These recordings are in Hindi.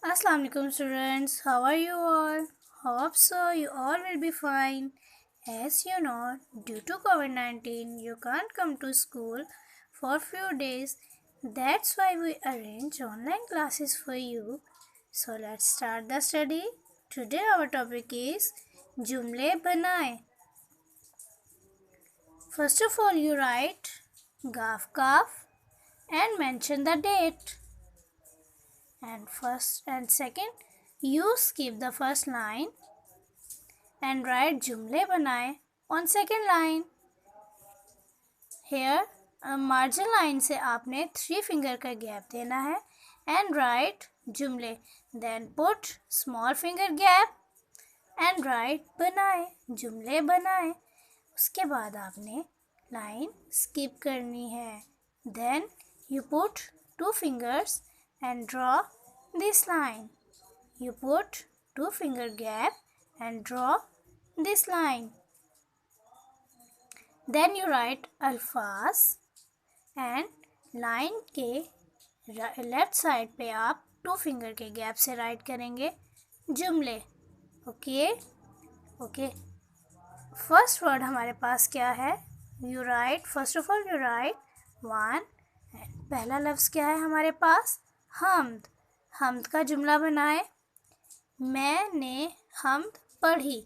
Assalamu alaikum students, how are you all? Hope so you all will be fine. As you know, due to COVID-19, you can't come to school for few days. That's why we arrange online classes for you. So let's start the study. Today our topic is Jumle Banaye. First of all, you write Gaf Kaf and mention the date. And first and second, you skip the first line and write jumle बनाए on second line. Here margin line से आपने 3 finger का gap देना है and write jumle. Then put small finger gap and write बनाए, जुमले बनाए. उसके बाद आपने line skip करनी है. Then you put 2 fingers and draw this line. You put 2 finger gap and draw this line. Then you write अल्फाज and line के लेफ्ट साइड पे आप 2 फिंगर के गैप से राइट करेंगे जुमले. ओके. फर्स्ट वर्ड हमारे पास क्या है? You right, first of all you right one. पहला लफ्ज़ क्या है हमारे पास? हम्द. हम्द का जुमला बनाए. मैंने हम्द पढ़ी.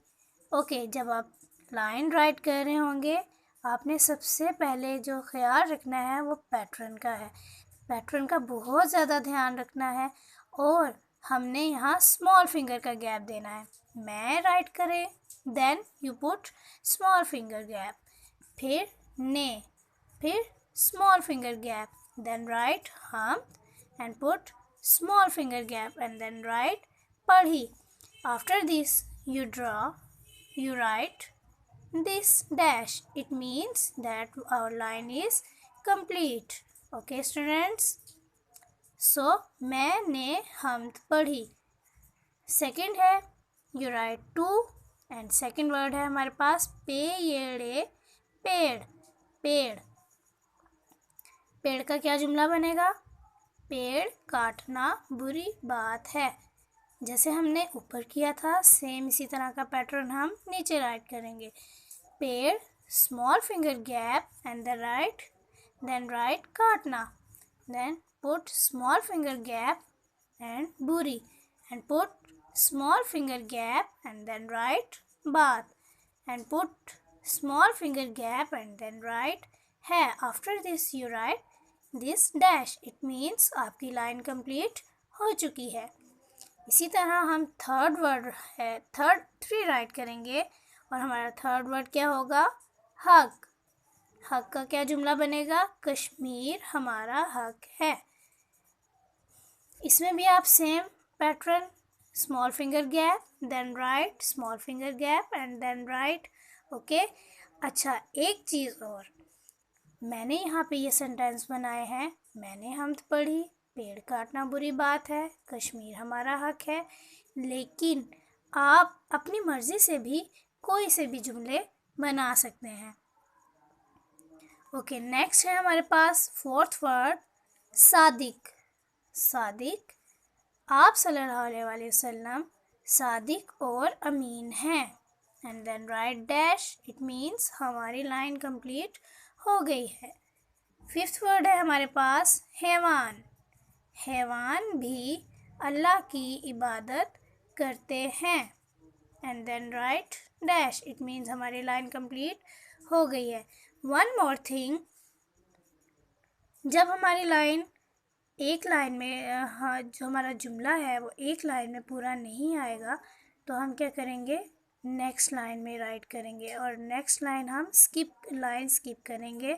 ओके, जब आप लाइन राइट कर रहे होंगे आपने सबसे पहले जो ख्याल रखना है वो पैटर्न का है. पैटर्न का बहुत ज़्यादा ध्यान रखना है और हमने यहाँ स्मॉल फिंगर का गैप देना है. मैं राइट करें, then you put small finger gap, फिर ने, फिर small finger gap, then write हम and put small finger gap and then write पढ़ी. After this you write this dash. It means that our line is complete. Okay students, so मैंने हम्द पढ़ी. सेकंड है you write two and second word है हमारे पास पेड़. पेड़. पेड़ का क्या जुमला बनेगा? पेड़ काटना बुरी बात है. जैसे हमने ऊपर किया था सेम इसी तरह का पैटर्न हम नीचे राइट करेंगे. पेड़, small finger gap and then write काटना, then put small finger gap and बुरी and put small finger gap and then write बात and put small finger gap and then write है. After this you write this dash. It means आपकी लाइन कंप्लीट हो चुकी है. इसी तरह हम थर्ड वर्ड है थ्री राइट करेंगे और हमारा थर्ड वर्ड क्या होगा? हक. हक का क्या जुमला बनेगा? कश्मीर हमारा हक है. इसमें भी आप same pattern, small finger gap, then write small finger gap and then write. Okay. अच्छा, एक चीज़ और, मैंने यहाँ पे ये सेंटेंस बनाए हैं. मैंने हम्द पढ़ी, पेड़ काटना बुरी बात है, कश्मीर हमारा हक है. लेकिन आप अपनी मर्ज़ी से भी कोई से भी जुमले बना सकते हैं. ओके, नेक्स्ट है हमारे पास फोर्थ वर्ड सादिक. सादिक. आप सल्लल्लाहु अलैहि वसल्लम सादिक और अमीन हैं. And then write dash. It means हमारी लाइन कंप्लीट हो गई है. फिफ्थ वर्ड है हमारे पास हैवान. हैवान भी अल्लाह की इबादत करते हैं. And then write dash. It means हमारी लाइन कंप्लीट हो गई है. वन मोर थिंग, जब हमारी लाइन एक लाइन में जो हमारा जुमला है वो एक लाइन में पूरा नहीं आएगा तो हम क्या करेंगे? नेक्स्ट लाइन में राइट करेंगे और नेक्स्ट लाइन हम स्किप करेंगे,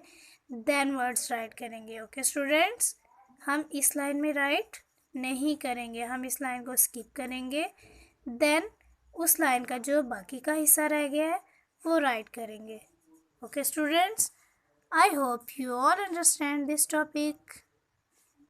देन वर्ड्स राइट करेंगे. ओके स्टूडेंट्स, हम इस लाइन में राइट नहीं करेंगे, हम इस लाइन को स्किप करेंगे, देन उस लाइन का जो बाकी का हिस्सा रह गया है वो राइट करेंगे. Okay students, I hope you all understand this topic.